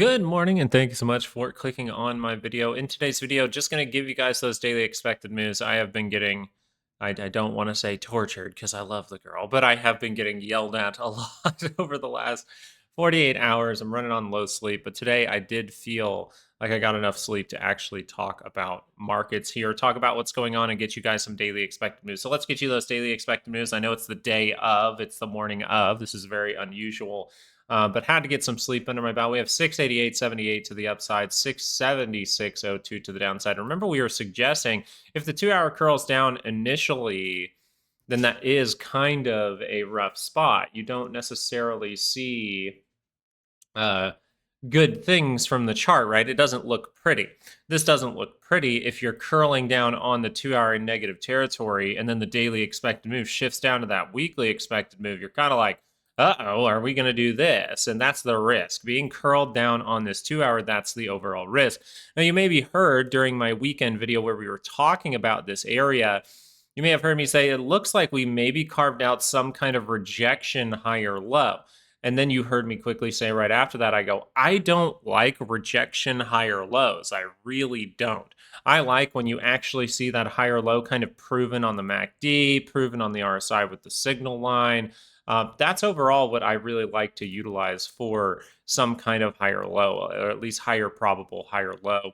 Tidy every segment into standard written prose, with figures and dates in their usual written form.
Good morning, and thank you so much for clicking on my video. In today's video, just going to give you guys those daily expected moves. I have been getting, I don't want to say tortured because I love the girl, but I have been getting yelled at a lot over the last 48 hours. I'm running on low sleep, but today I did feel like I got enough sleep to actually talk about markets here, talk about what's going on, and get you guys some daily expected moves. So let's get you those daily expected moves. I know it's the day of, it's the morning of. This is very unusual, but had to get some sleep under my belt. We have 688.78 to the upside, 676.02 to the downside. Remember, we were suggesting if the 2 hour curls down initially, then that is kind of a rough spot. You don't necessarily see good things from the chart, right? It doesn't look pretty. This doesn't look pretty if you're curling down on the 2 hour in negative territory and then the daily expected move shifts down to that weekly expected move. You're kind of like, uh-oh, are we going to do this? And that's the risk. Being curled down on this 2 hour, that's the overall risk. Now, you maybe heard during my weekend video where we were talking about this area, you may have heard me say it looks like we maybe carved out some kind of rejection higher low. And then you heard me quickly say right after that, I go, I don't like rejection higher lows. I really don't. I like when you actually see that higher low kind of proven on the MACD, proven on the RSI with the signal line. That's overall what I really like to utilize for some kind of higher low, or at least higher probable higher low.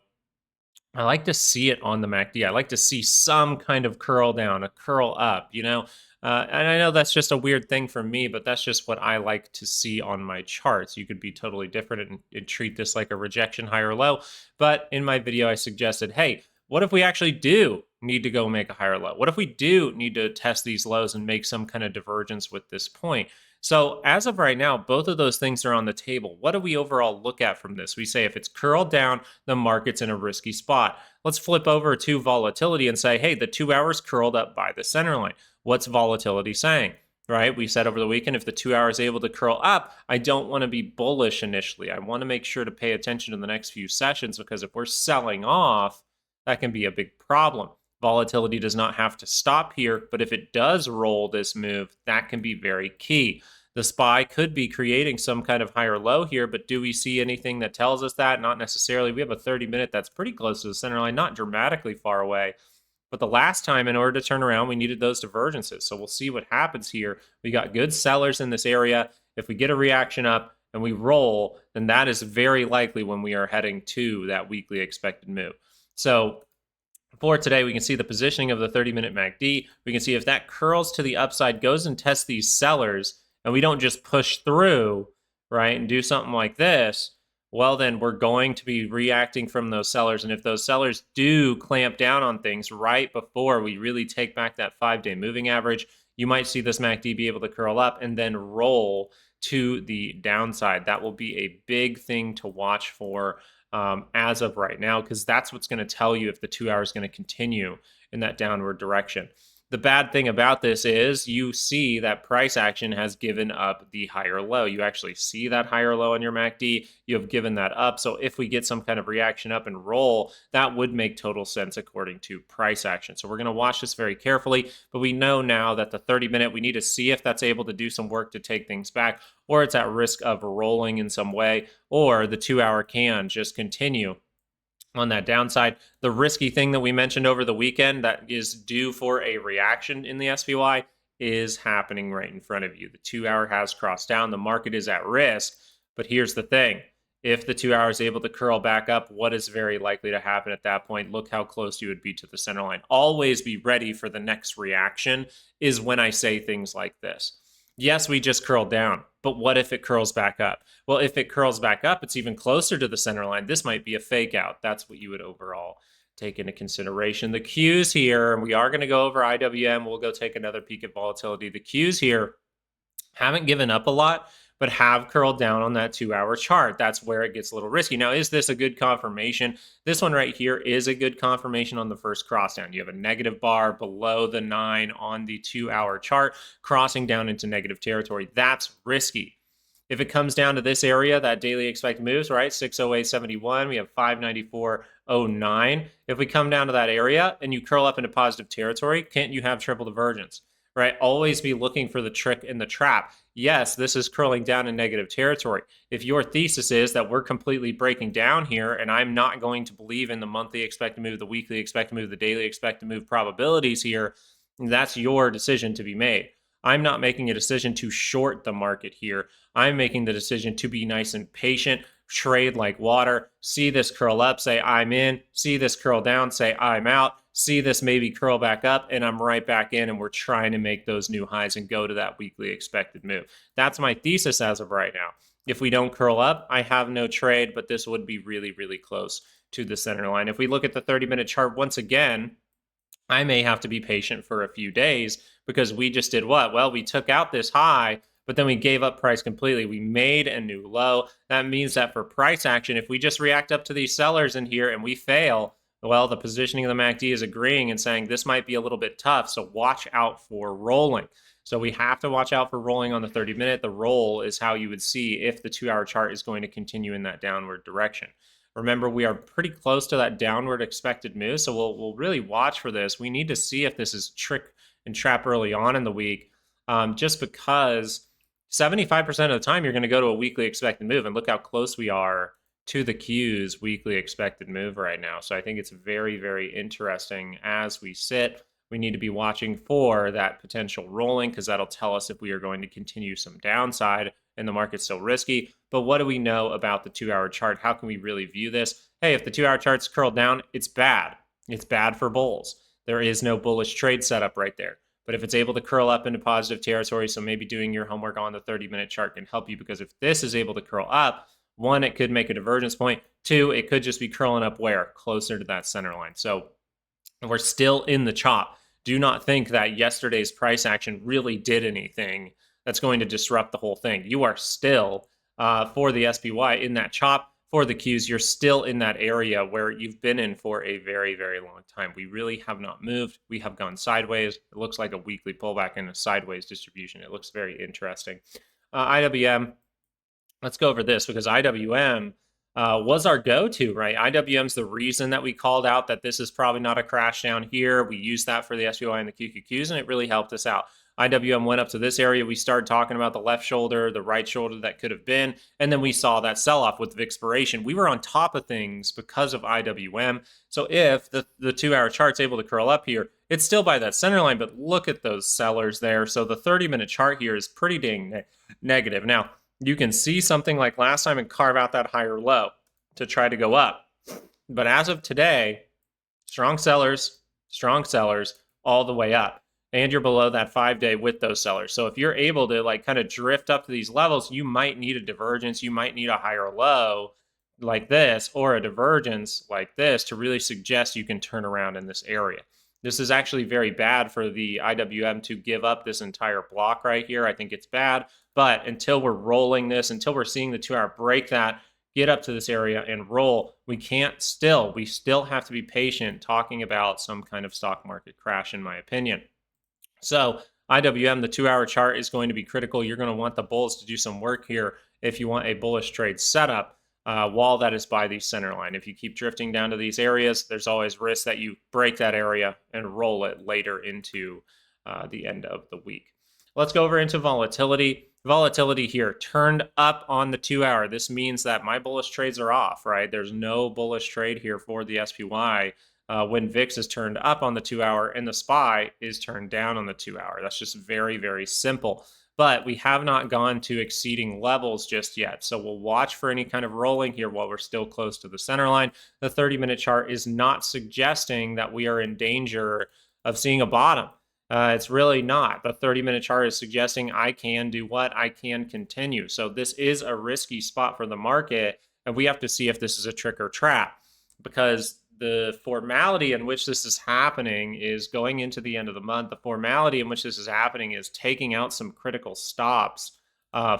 I like to see it on the MACD. I like to see some kind of curl down, a curl up, and I know that's just a weird thing for me, but that's just what I like to see on my charts. You could be totally different and treat this like a rejection higher low. But in my video, I suggested, hey, what if we actually do need to go make a higher low? What if we do need to test these lows and make some kind of divergence with this point? So as of right now, both of those things are on the table. What do we overall look at from this? We say if it's curled down, the market's in a risky spot. Let's flip over to volatility and say, hey, the 2 hours curled up by the center line. What's volatility saying? Right? We said over the weekend, if the 2 hours is able to curl up, I don't want to be bullish initially. I want to make sure to pay attention to the next few sessions because if we're selling off, that can be a big problem. Volatility does not have to stop here, but if it does roll this move, that can be very key. The SPY could be creating some kind of higher low here, but do we see anything that tells us that? Not necessarily. We have a 30-minute that's pretty close to the center line, not dramatically far away. But the last time, in order to turn around, we needed those divergences. So we'll see what happens here. We got good sellers in this area. If we get a reaction up and we roll, then that is very likely when we are heading to that weekly expected move. So for today, we can see the positioning of the 30-minute MACD. We can see if that curls to the upside, goes and tests these sellers, and we don't just push through, right, and do something like this, well, then we're going to be reacting from those sellers. And if those sellers do clamp down on things right before we really take back that 5-day moving average, you might see this MACD be able to curl up and then roll to the downside. That will be a big thing to watch for as of right now, because that's what's going to tell you if the 2 hours is going to continue in that downward direction. The bad thing about this is you see that price action has given up the higher low. You actually see that higher low on your MACD. You have given that up. So if we get some kind of reaction up and roll, that would make total sense according to price action. So we're going to watch this very carefully, but we know now that the 30-minute, we need to see if that's able to do some work to take things back, or it's at risk of rolling in some way, or the 2 hour can just continue on that downside. The risky thing that we mentioned over the weekend that is due for a reaction in the SPY is happening right in front of you. The 2 hour has crossed down. The market is at risk. But here's the thing. If the 2 hours is able to curl back up, what is very likely to happen at that point? Look how close you would be to the center line. Always be ready for the next reaction is when I say things like this. Yes, we just curled down, but what if it curls back up? Well, if it curls back up, it's even closer to the center line. This might be a fake out. That's what you would overall take into consideration. The Qs here, and we are going to go over IWM. We'll go take another peek at volatility. The Qs here haven't given up a lot, but have curled down on that 2 hour chart. That's where it gets a little risky. Now, is this a good confirmation? This one right here is a good confirmation on the first cross down. You have a negative bar below the 9 on the 2 hour chart, crossing down into negative territory. That's risky. If it comes down to this area, that daily expected moves, right? 608.71, we have 594.09. If we come down to that area and you curl up into positive territory, can't you have triple divergence? right? Always be looking for the trick in the trap. Yes, this is curling down in negative territory. If your thesis is that we're completely breaking down here and I'm not going to believe in the monthly expected move, the weekly expected move, the daily expected move probabilities here, that's your decision to be made. I'm not making a decision to short the market here. I'm making the decision to be nice and patient, trade like water, see this curl up, say I'm in, see this curl down, say I'm out, see this maybe curl back up, and I'm right back in, and we're trying to make those new highs and go to that weekly expected move. That's my thesis as of right now. If we don't curl up, I have no trade, but this would be really, really close to the center line. If we look at the 30-minute chart once again, I may have to be patient for a few days because we just did what? Well, we took out this high, but then we gave up price completely. We made a new low. That means that for price action, if we just react up to these sellers in here and we fail, well, the positioning of the MACD is agreeing and saying this might be a little bit tough, so watch out for rolling. So we have to watch out for rolling on the 30-minute. The roll is how you would see if the 2-hour chart is going to continue in that downward direction. Remember, we are pretty close to that downward expected move, so we'll really watch for this. We need to see if this is trick and trap early on in the week, just because 75% of the time you're going to go to a weekly expected move, and look how close we are to the Q's weekly expected move right now. So I think it's very, very interesting as we sit. We need to be watching for that potential rolling because that'll tell us if we are going to continue some downside and the market's still risky. But what do we know about the 2-hour chart? How can we really view this? Hey, if the 2-hour chart's curled down, it's bad. It's bad for bulls. There is no bullish trade setup right there. But if it's able to curl up into positive territory, so maybe doing your homework on the 30-minute chart can help you, because if this is able to curl up, one, it could make a divergence point. Two, it could just be curling up where? Closer to that center line. So we're still in the chop. Do not think that yesterday's price action really did anything that's going to disrupt the whole thing. You are still, for the SPY, in that chop. For the Qs, you're still in that area where you've been in for a very, very long time. We really have not moved. We have gone sideways. It looks like a weekly pullback in a sideways distribution. It looks very interesting. IWM, let's go over this because IWM was our go-to, right? IWM's the reason that we called out that this is probably not a crash down here. We used that for the SPY and the QQQs, and it really helped us out. IWM went up to this area. We started talking about the left shoulder, the right shoulder that could have been, and then we saw that sell-off with expiration. We were on top of things because of IWM. So if the 2-hour chart's able to curl up here, it's still by that center line, but look at those sellers there. So the 30-minute chart here is pretty dang negative. Now, you can see something like last time and carve out that higher low to try to go up. But as of today, strong sellers all the way up. And you're below that 5-day with those sellers. So if you're able to like kind of drift up to these levels, you might need a divergence. You might need a higher low like this or a divergence like this to really suggest you can turn around in this area. This is actually very bad for the IWM to give up this entire block right here. I think it's bad. But until we're rolling this, until we're seeing the 2-hour break that, get up to this area and roll, we still have to be patient talking about some kind of stock market crash, in my opinion. So IWM, the 2-hour chart is going to be critical. You're going to want the bulls to do some work here if you want a bullish trade setup while that is by the center line. If you keep drifting down to these areas, there's always risk that you break that area and roll it later into the end of the week. Let's go over into volatility. Volatility here turned up on the 2-hour. This means that my bullish trades are off, right? There's no bullish trade here for the SPY. When VIX is turned up on the 2-hour and the SPY is turned down on the 2-hour. That's just very, very simple. But we have not gone to exceeding levels just yet. So we'll watch for any kind of rolling here while we're still close to the center line. The 30-minute chart is not suggesting that we are in danger of seeing a bottom. It's really not. The 30-minute chart is suggesting I can do what? I can continue. So this is a risky spot for the market, and we have to see if this is a trick or trap, because the formality in which this is happening is going into the end of the month. The formality in which this is happening is taking out some critical stops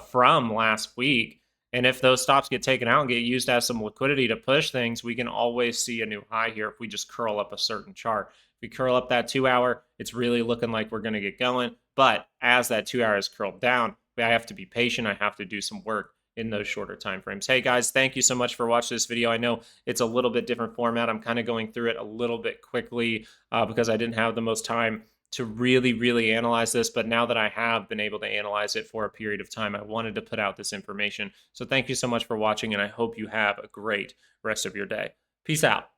from last week. And if those stops get taken out and get used as some liquidity to push things, we can always see a new high here if we just curl up a certain chart. If we curl up that 2-hour, it's really looking like we're going to get going. But as that 2-hour is curled down, I have to be patient. I have to do some work in those shorter time frames. Hey guys, thank you so much for watching this video. I know it's a little bit different format. I'm kind of going through it a little bit quickly because I didn't have the most time to really, really analyze this. But now that I have been able to analyze it for a period of time, I wanted to put out this information. So thank you so much for watching, and I hope you have a great rest of your day. Peace out.